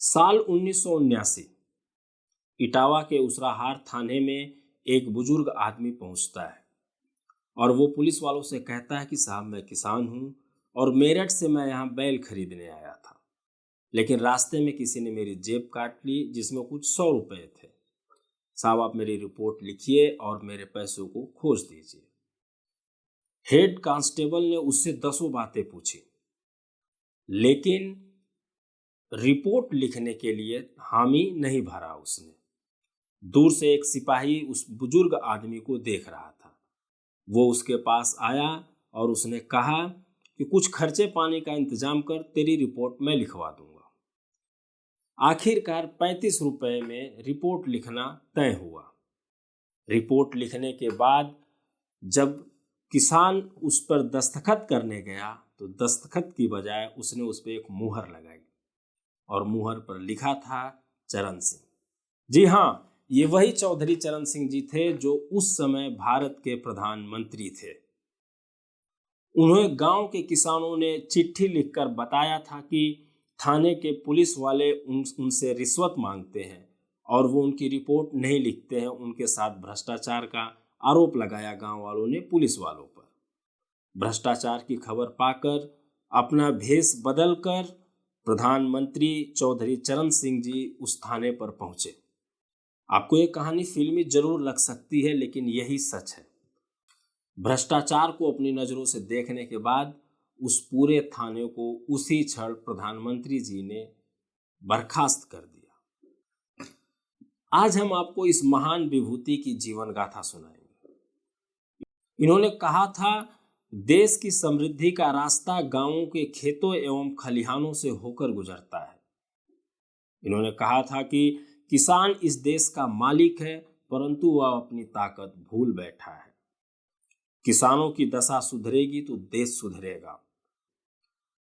साल 1979 इटावा के उसराहार थाने में एक बुजुर्ग आदमी पहुंचता है और वो पुलिस वालों से कहता है कि साहब मैं किसान हूं और मेरठ से मैं यहाँ बैल खरीदने आया था, लेकिन रास्ते में किसी ने मेरी जेब काट ली जिसमें कुछ 100 रुपए थे। साहब आप मेरी रिपोर्ट लिखिए और मेरे पैसों को खोज दीजिए। हेड कांस्टेबल ने उससे 10 बातें पूछी, लेकिन रिपोर्ट लिखने के लिए हामी नहीं भरा उसने। दूर से एक सिपाही उस बुजुर्ग आदमी को देख रहा था। वो उसके पास आया और उसने कहा कि कुछ खर्चे पानी का इंतजाम कर, तेरी रिपोर्ट मैं लिखवा दूंगा। आखिरकार 35 रुपए में रिपोर्ट लिखना तय हुआ। रिपोर्ट लिखने के बाद जब किसान उस पर दस्तखत करने गया तो दस्तखत की बजाय उसने उस पर एक मुहर लगाई और मुहर पर लिखा था चरण सिंह। जी हाँ, ये वही चौधरी चरण सिंह जी थे जो उस समय भारत के प्रधानमंत्री थे। उन्हें गांव के किसानों ने चिट्ठी लिखकर बताया था कि थाने के पुलिस वाले उनसे रिश्वत मांगते हैं और वो उनकी रिपोर्ट नहीं लिखते हैं। उनके साथ भ्रष्टाचार का आरोप लगाया गांव वालों ने पुलिस वालों पर। भ्रष्टाचार की खबर पाकर अपना भेष बदलकर प्रधानमंत्री चौधरी चरण सिंह जी उस थाने पर पहुंचे। आपको ये कहानी फिल्मी जरूर लग सकती है, लेकिन यही सच है। भ्रष्टाचार को अपनी नजरों से देखने के बाद उस पूरे थाने को उसी क्षण प्रधानमंत्री जी ने बर्खास्त कर दिया। आज हम आपको इस महान विभूति की जीवन गाथा सुनाएंगे। इन्होंने कहा था, देश की समृद्धि का रास्ता गांवों के खेतों एवं खलिहानों से होकर गुजरता है। इन्होंने कहा था कि किसान इस देश का मालिक है, परंतु वह अपनी ताकत भूल बैठा है। किसानों की दशा सुधरेगी तो देश सुधरेगा।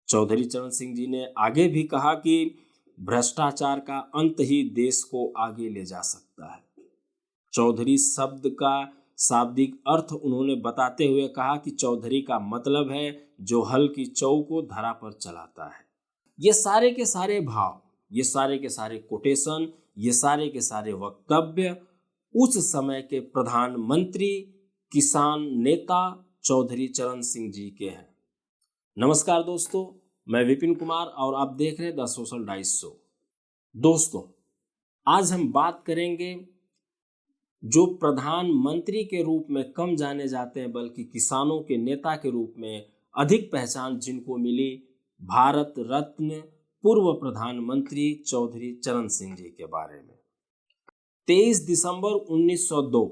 चौधरी चरण सिंह जी ने आगे भी कहा कि भ्रष्टाचार का अंत ही देश को आगे ले जा सकता है। चौधरी शब्द का शाब्दिक अर्थ उन्होंने बताते हुए कहा कि चौधरी का मतलब है जो हल की चौ को धरा पर चलाता है। ये सारे के सारे भाव, ये सारे के सारे कोटेशन, ये सारे के सारे वक्तव्य उस समय के प्रधानमंत्री किसान नेता चौधरी चरण सिंह जी के हैं। नमस्कार दोस्तों, मैं विपिन कुमार और आप देख रहे हैं द सोशल डाइस शो। दोस्तों, आज हम बात करेंगे जो प्रधानमंत्री के रूप में कम जाने जाते हैं बल्कि किसानों के नेता के रूप में अधिक पहचान जिनको मिली, भारत रत्न पूर्व प्रधानमंत्री चौधरी चरण सिंह जी के बारे में। 23 दिसंबर 1902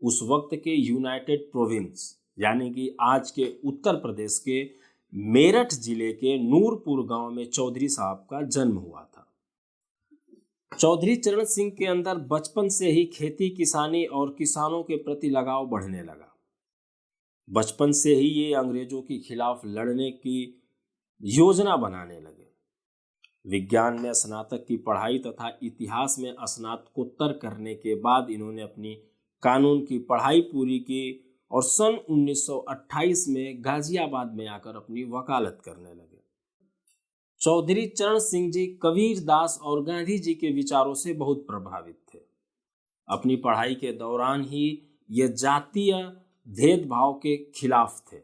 उस वक्त के यूनाइटेड प्रोविंस यानी कि आज के उत्तर प्रदेश के मेरठ जिले के नूरपुर गांव में चौधरी साहब का जन्म हुआ था। चौधरी चरण सिंह के अंदर बचपन से ही खेती किसानी और किसानों के प्रति लगाव बढ़ने लगा। बचपन से ही ये अंग्रेजों के खिलाफ लड़ने की योजना बनाने लगे। विज्ञान में स्नातक की पढ़ाई तथा इतिहास में स्नातकोत्तर करने के बाद इन्होंने अपनी कानून की पढ़ाई पूरी की और सन 1928 में गाजियाबाद में आकर अपनी वकालत करने लगे। चौधरी चरण सिंह जी कबीर दास और गांधी जी के विचारों से बहुत प्रभावित थे। अपनी पढ़ाई के दौरान ही ये जातीय भेदभाव के खिलाफ थे।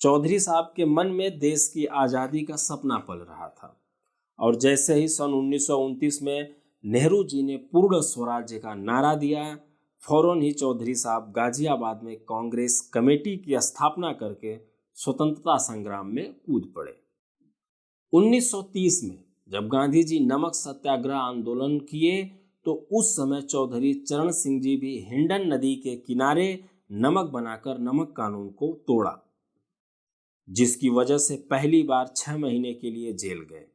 चौधरी साहब के मन में देश की आज़ादी का सपना पल रहा था और जैसे ही सन 1929 में नेहरू जी ने पूर्ण स्वराज्य का नारा दिया, फौरन ही चौधरी साहब गाजियाबाद में कांग्रेस कमेटी की स्थापना करके स्वतंत्रता संग्राम में कूद पड़े। 1930 में जब गांधी जी नमक सत्याग्रह आंदोलन किए तो उस समय चौधरी चरण सिंह जी भी हिंडन नदी के किनारे नमक बनाकर नमक कानून को तोड़ा, जिसकी वजह से पहली बार 6 महीने के लिए जेल गए।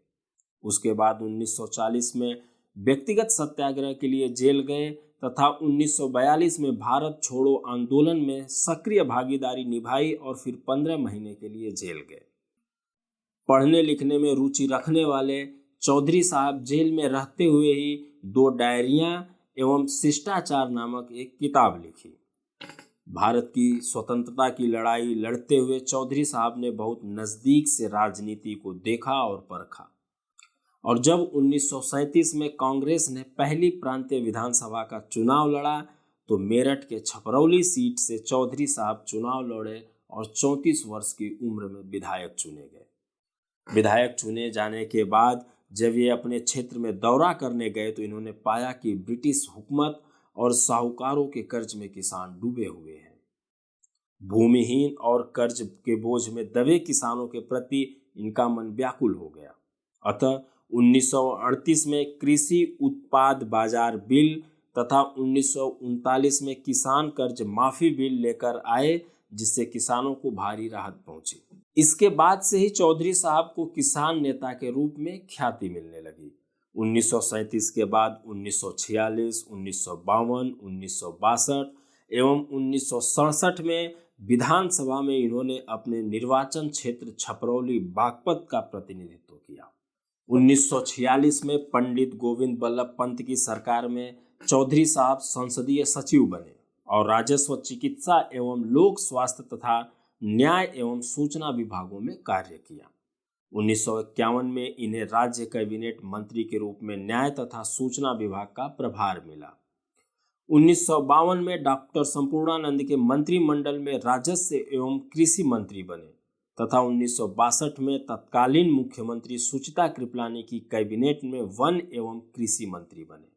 उसके बाद 1940 में व्यक्तिगत सत्याग्रह के लिए जेल गए तथा 1942 में भारत छोड़ो आंदोलन में सक्रिय भागीदारी निभाई और फिर 15 महीने के लिए जेल गए। पढ़ने लिखने में रुचि रखने वाले चौधरी साहब जेल में रहते हुए ही 2 डायरियां एवं शिष्टाचार नामक एक किताब लिखी। भारत की स्वतंत्रता की लड़ाई लड़ते हुए चौधरी साहब ने बहुत नज़दीक से राजनीति को देखा और परखा। और जब 1937 में कांग्रेस ने पहली प्रांतीय विधानसभा का चुनाव लड़ा तो मेरठ के छपरौली सीट से चौधरी साहब चुनाव लड़े और 34 वर्ष की उम्र में विधायक चुने गए। विधायक चुने जाने के बाद जब ये अपने क्षेत्र में दौरा करने गए तो इन्होंने पाया कि ब्रिटिश हुकूमत और साहूकारों के कर्ज में किसान डूबे हुए हैं। भूमिहीन और कर्ज के बोझ में दबे किसानों के प्रति इनका मन व्याकुल हो गया। अतः 1938 में कृषि उत्पाद बाजार बिल तथा 1939 में किसान कर्ज माफी बिल लेकर आए, जिससे किसानों को भारी राहत पहुंची। इसके बाद से ही चौधरी साहब को किसान नेता के रूप में ख्याति मिलने लगी। 1937 के बाद 1946, 1952, 1962 एवं 1967 में विधानसभा में इन्होंने अपने निर्वाचन क्षेत्र छपरौली बागपत का प्रतिनिधित्व किया। 1946 में पंडित गोविंद बल्लभ पंत की सरकार में चौधरी साहब संसदीय सचिव बने और राजस्व, चिकित्सा एवं लोक स्वास्थ्य तथा न्याय एवं सूचना विभागों में कार्य किया। 1951 में इन्हें राज्य कैबिनेट मंत्री के रूप में न्याय तथा सूचना विभाग का प्रभार मिला। 1952 में डॉक्टर संपूर्णानंद के मंत्रिमंडल में राजस्व एवं कृषि मंत्री बने तथा 1962 में तत्कालीन मुख्यमंत्री सुचिता कृपलानी की कैबिनेट में वन एवं कृषि मंत्री बने।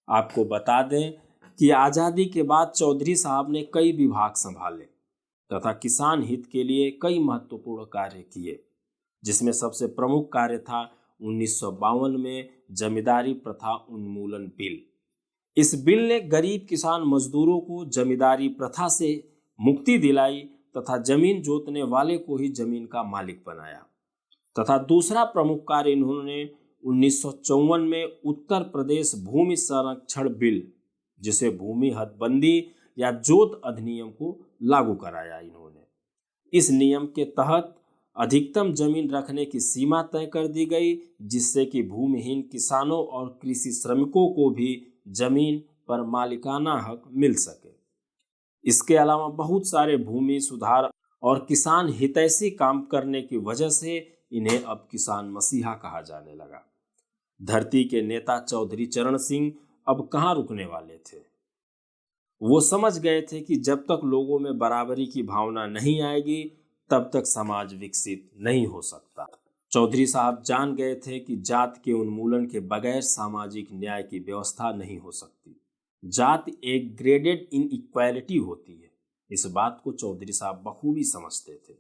आपको बता दें कि आज़ादी के बाद चौधरी साहब ने कई विभाग संभाले तथा किसान हित के लिए कई महत्वपूर्ण कार्य किए, जिसमें सबसे प्रमुख कार्य था 1952 में जमींदारी प्रथा उन्मूलन बिल। इस बिल ने गरीब किसान मजदूरों को जमींदारी प्रथा से मुक्ति दिलाई तथा जमीन जोतने वाले को ही जमीन का मालिक बनाया। तथा दूसरा प्रमुख कार्य इन्होंने 1954 में उत्तर प्रदेश भूमि संरक्षण बिल, जिसे भूमि हदबंदी या जोत अधिनियम को लागू कराया इन्होंने। इस नियम के तहत अधिकतम जमीन रखने की सीमा तय कर दी गई, जिससे कि भूमिहीन किसानों और कृषि श्रमिकों को भी जमीन पर मालिकाना हक मिल सके। इसके अलावा बहुत सारे भूमि सुधार और किसान हितैषी काम करने की वजह से इन्हें अब किसान मसीहा कहा जाने लगा। धरती के नेता चौधरी चरण सिंह अब कहाँ रुकने वाले थे। वो समझ गए थे कि जब तक लोगों में बराबरी की भावना नहीं आएगी तब तक समाज विकसित नहीं हो सकता। चौधरी साहब जान गए थे कि जात के उन्मूलन के बगैर सामाजिक न्याय की व्यवस्था नहीं हो सकती। जात एक ग्रेडेड इनइक्वालिटी होती है, इस बात को चौधरी साहब बखूबी समझते थे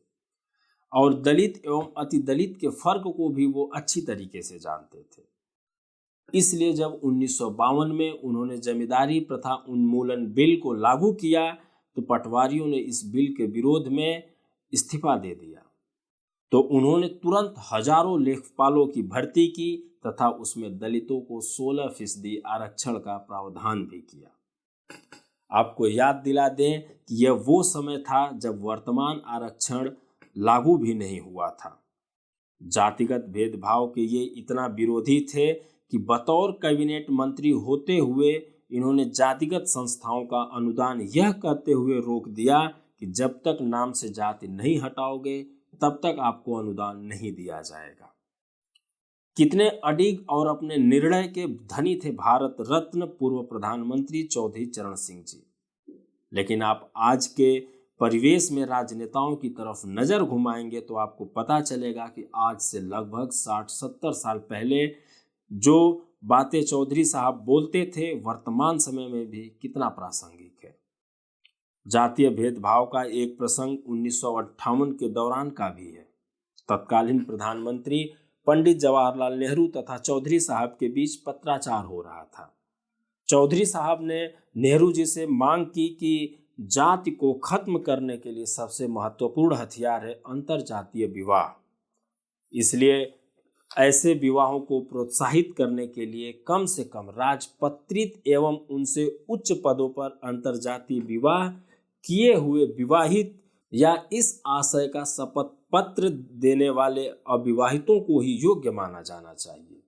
और दलित एवं अति दलित के फर्क को भी वो अच्छी तरीके से जानते थे। इसलिए जब 1952 में उन्होंने जमींदारी प्रथा उन्मूलन बिल को लागू किया तो पटवारियों ने इस बिल के विरोध में इस्तीफा दे दिया। तो उन्होंने तुरंत हजारों लेखपालों की भर्ती की तथा उसमें दलितों को 16% आरक्षण का प्रावधान भी किया। आपको याद दिला दें कि यह वो समय था जब वर्तमान आरक्षण लागू भी नहीं हुआ था। जातिगत भेदभाव के ये इतना विरोधी थे कि बतौर कैबिनेट मंत्री होते हुए इन्होंने जातिगत संस्थाओं का अनुदान यह कहते हुए रोक दिया कि जब तक नाम से जाति नहीं हटाओगे तब तक आपको अनुदान नहीं दिया जाएगा। कितने अडिग और अपने निर्णय के धनी थे भारत रत्न पूर्व प्रधानमंत्री चौधरी चरण सिंह जी। लेकिन आप आज के परिवेश में राजनेताओं की तरफ नजर घुमाएंगे तो आपको पता चलेगा कि आज से लगभग 60-70 साल पहले जो बातें चौधरी साहब बोलते थे वर्तमान समय में भी कितना प्रासंगिक है। जातीय भेदभाव का एक प्रसंग 1958 के दौरान का भी है। तत्कालीन प्रधानमंत्री पंडित जवाहरलाल नेहरू तथा चौधरी साहब के बीच पत्राचार हो रहा था। चौधरी साहब ने नेहरू जी से मांग की कि जाति को खत्म करने के लिए सबसे महत्वपूर्ण हथियार है अंतरजातीय विवाह। इसलिए ऐसे विवाहों को प्रोत्साहित करने के लिए कम से कम राजपत्रित एवं उनसे उच्च पदों पर अंतरजातीय विवाह किए हुए विवाहित या इस आशय का शपथ पत्र देने वाले अविवाहितों को ही योग्य माना जाना चाहिए।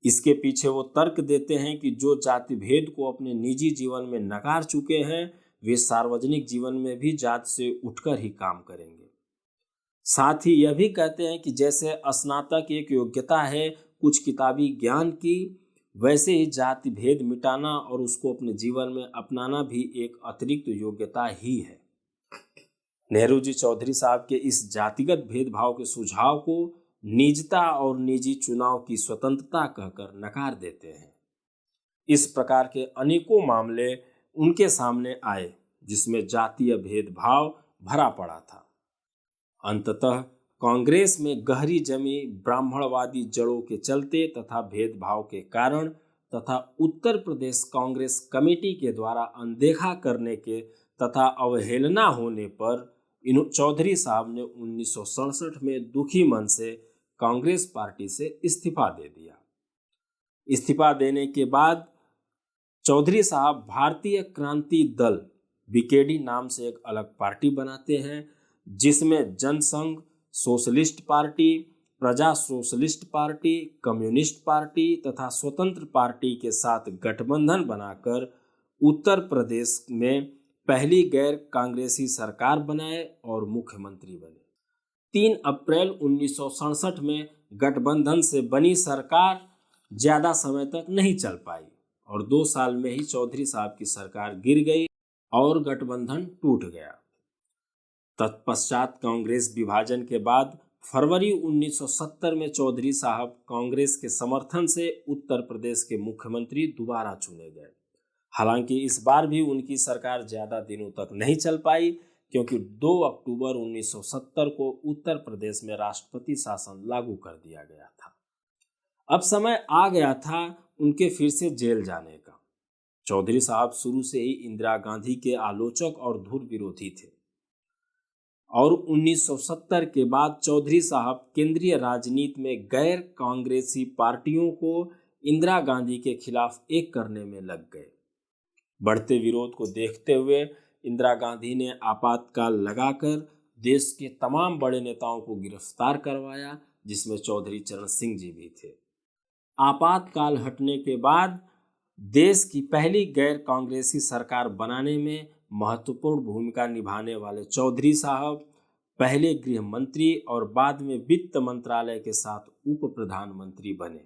इसके पीछे वो तर्क देते हैं कि जो जाति भेद को अपने निजी जीवन में नकार चुके हैं वे सार्वजनिक जीवन में भी जात से उठकर ही काम करेंगे। साथ ही यह भी कहते हैं कि जैसे स्नातक एक योग्यता है कुछ किताबी ज्ञान की, वैसे ही जाति भेद मिटाना और उसको अपने जीवन में अपनाना भी एक अतिरिक्त योग्यता ही है। नेहरू जी चौधरी साहब के इस जातिगत भेदभाव के सुझाव को निजता और निजी चुनाव की स्वतंत्रता कहकर नकार देते हैं। इस प्रकार के अनेकों मामले उनके सामने आए जिसमें जातीय भेदभाव भरा पड़ा था। अंततः कांग्रेस में गहरी जमी ब्राह्मणवादी जड़ों के चलते तथा भेदभाव के कारण तथा उत्तर प्रदेश कांग्रेस कमेटी के द्वारा अनदेखा करने के तथा अवहेलना होने पर चौधरी साहब ने 1967 में दुखी मन से कांग्रेस पार्टी से इस्तीफा दे दिया। इस्तीफा देने के बाद चौधरी साहब भारतीय क्रांति दल बीकेडी नाम से एक अलग पार्टी बनाते हैं, जिसमें जनसंघ सोशलिस्ट पार्टी, प्रजा सोशलिस्ट पार्टी, कम्युनिस्ट पार्टी तथा स्वतंत्र पार्टी के साथ गठबंधन बनाकर उत्तर प्रदेश में पहली गैर कांग्रेसी सरकार बनाए और मुख्यमंत्री बने। 3 अप्रैल 1967 में गठबंधन से बनी सरकार ज़्यादा समय तक नहीं चल पाई और 2 साल में ही चौधरी साहब की सरकार गिर गई और गठबंधन टूट गया। तत्पश्चात कांग्रेस विभाजन के बाद फरवरी 1970 में चौधरी साहब कांग्रेस के समर्थन से उत्तर प्रदेश के मुख्यमंत्री दोबारा चुने गए। हालांकि इस बार भी उनकी सरकार ज़्यादा दिनों तक नहीं चल पाई, क्योंकि 2 अक्टूबर 1970 को उत्तर प्रदेश में राष्ट्रपति शासन लागू कर दिया गया था। अब समय आ गया था उनके फिर से जेल जाने का। चौधरी साहब शुरू से ही इंदिरा गांधी के आलोचक और धुर विरोधी थे और 1970 के बाद चौधरी साहब केंद्रीय राजनीति में गैर कांग्रेसी पार्टियों को इंदिरा गांधी के खिलाफ एक करने में लग गए। बढ़ते विरोध को देखते हुए इंदिरा गांधी ने आपातकाल लगाकर देश के तमाम बड़े नेताओं को गिरफ्तार करवाया, जिसमें चौधरी चरण सिंह जी भी थे। आपातकाल हटने के बाद देश की पहली गैर कांग्रेसी सरकार बनाने में महत्वपूर्ण भूमिका निभाने वाले चौधरी साहब पहले गृह मंत्री और बाद में वित्त मंत्रालय के साथ उप प्रधानमंत्री बने।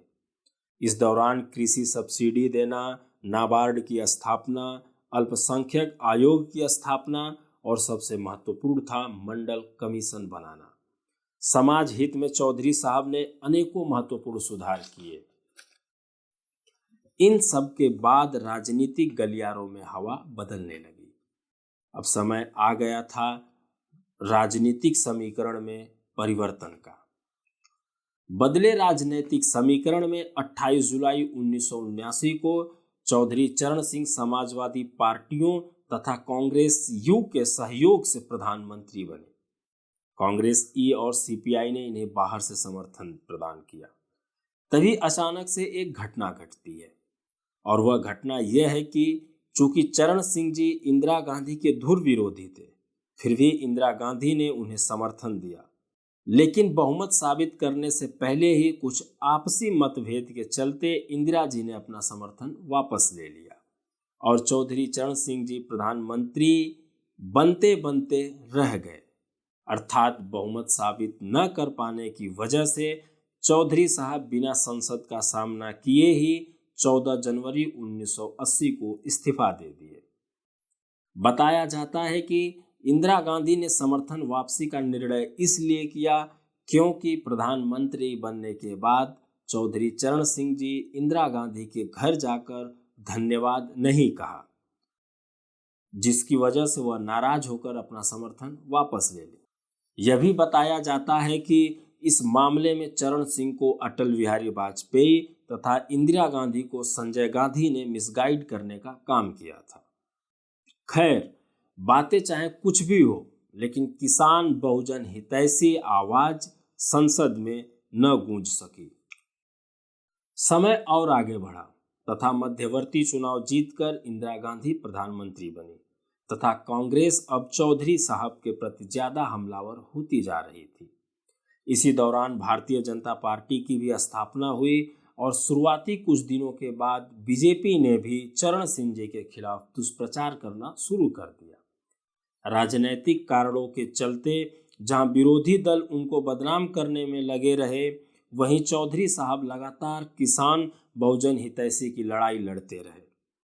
इस दौरान कृषि सब्सिडी देना, नाबार्ड की स्थापना, अल्पसंख्यक आयोग की स्थापना और सबसे महत्वपूर्ण था मंडल कमीशन बनाना। समाज हित में चौधरी साहब ने अनेकों महत्वपूर्ण सुधार किए। इन सब के बाद राजनीतिक गलियारों में हवा बदलने लगी। अब समय आ गया था राजनीतिक समीकरण में परिवर्तन का। बदले राजनीतिक समीकरण में 28 जुलाई 1979 को चौधरी चरण सिंह समाजवादी पार्टियों तथा कांग्रेस यू के सहयोग से प्रधानमंत्री बने। कांग्रेस ई और सीपीआई ने इन्हें बाहर से समर्थन प्रदान किया। तभी अचानक से एक घटना घटती है और वह घटना यह है कि चूंकि चरण सिंह जी इंदिरा गांधी के धुर विरोधी थे, फिर भी इंदिरा गांधी ने उन्हें समर्थन दिया, लेकिन बहुमत साबित करने से पहले ही कुछ आपसी मतभेद के चलते इंदिरा जी ने अपना समर्थन वापस ले लिया और चौधरी चरण सिंह जी प्रधानमंत्री बनते बनते रह गए। अर्थात बहुमत साबित न कर पाने की वजह से चौधरी साहब बिना संसद का सामना किए ही 14 जनवरी 1980 को इस्तीफा दे दिए। बताया जाता है कि इंदिरा गांधी ने समर्थन वापसी का निर्णय इसलिए किया क्योंकि प्रधानमंत्री बनने के बाद चौधरी चरण सिंह जी इंदिरा गांधी के घर जाकर धन्यवाद नहीं कहा, जिसकी वजह से वह नाराज होकर अपना समर्थन वापस ले ली। यह भी बताया जाता है कि इस मामले में चरण सिंह को अटल बिहारी वाजपेयी तथा इंदिरा गांधी को संजय गांधी ने मिसगाइड करने का काम किया था। खैर, बातें चाहे कुछ भी हो, लेकिन किसान बहुजन हितैषी आवाज संसद में न गूंज सकी। समय और आगे बढ़ा तथा मध्यवर्ती चुनाव जीतकर इंदिरा गांधी प्रधानमंत्री बनी तथा कांग्रेस अब चौधरी साहब के प्रति ज्यादा हमलावर होती जा रही थी। इसी दौरान भारतीय जनता पार्टी की भी स्थापना हुई और शुरुआती कुछ दिनों के बाद बीजेपी ने भी चरण सिंह जी के खिलाफ दुष्प्रचार करना शुरू कर दिया। राजनैतिक कारणों के चलते जहां विरोधी दल उनको बदनाम करने में लगे रहे, वहीं चौधरी साहब लगातार किसान बहुजन हितैषी की लड़ाई लड़ते रहे।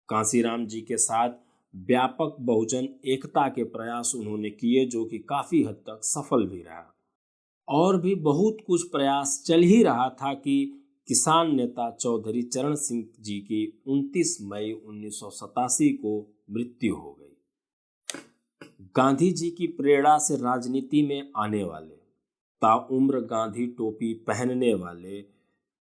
कांसीराम जी के साथ व्यापक बहुजन एकता के प्रयास उन्होंने किए, जो कि काफ़ी हद तक सफल भी रहा। और भी बहुत कुछ प्रयास चल ही रहा था कि किसान नेता चौधरी चरण सिंह जी की 29 मई 1987 को मृत्यु हो गई। गांधी जी की प्रेरणा से राजनीति में आने वाले, ताउम्र गांधी टोपी पहनने वाले,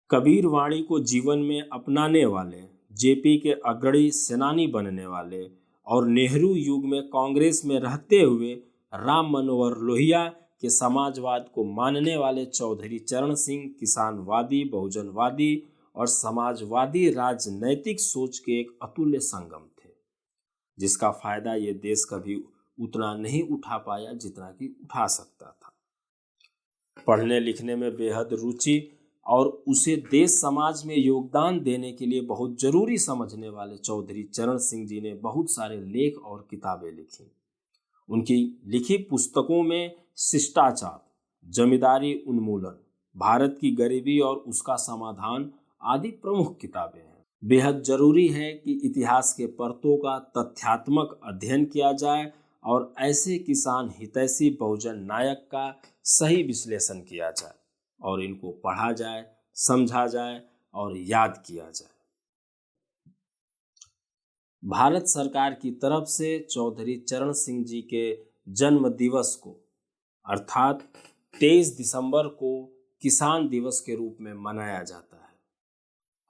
कबीर वाणी को जीवन में अपनाने वाले, जेपी के अग्रणी सेनानी बनने वाले और नेहरू युग में कांग्रेस में रहते हुए राम मनोहर लोहिया के समाजवाद को मानने वाले चौधरी चरण सिंह किसानवादी, बहुजनवादी और समाजवादी राजनैतिक सोच के एक अतुल्य संगम थे, जिसका फायदा ये देश कभी उतना नहीं उठा पाया जितना कि उठा सकता था। पढ़ने लिखने में बेहद रुचि और उसे देश समाज में योगदान देने के लिए बहुत जरूरी समझने वाले चौधरी चरण सिंह जी ने बहुत सारे लेख और किताबें लिखी। उनकी लिखी पुस्तकों में शिष्टाचार, जमींदारी उन्मूलन, भारत की गरीबी और उसका समाधान आदि प्रमुख किताबें हैं। बेहद जरूरी है कि इतिहास के परतों का तथ्यात्मक अध्ययन किया जाए और ऐसे किसान हितैषी बहुजन नायक का सही विश्लेषण किया जाए और इनको पढ़ा जाए, समझा जाए और याद किया जाए। भारत सरकार की तरफ से चौधरी चरण सिंह जी के जन्म दिवस को अर्थात 23 दिसंबर को किसान दिवस के रूप में मनाया जाता है।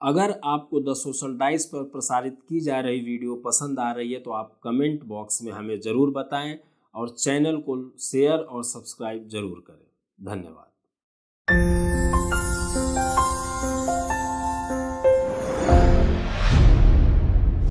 अगर आपको द सोशल डाइस पर प्रसारित की जा रही वीडियो पसंद आ रही है तो आप कमेंट बॉक्स में हमें ज़रूर बताएं और चैनल को शेयर और सब्सक्राइब जरूर करें। धन्यवाद।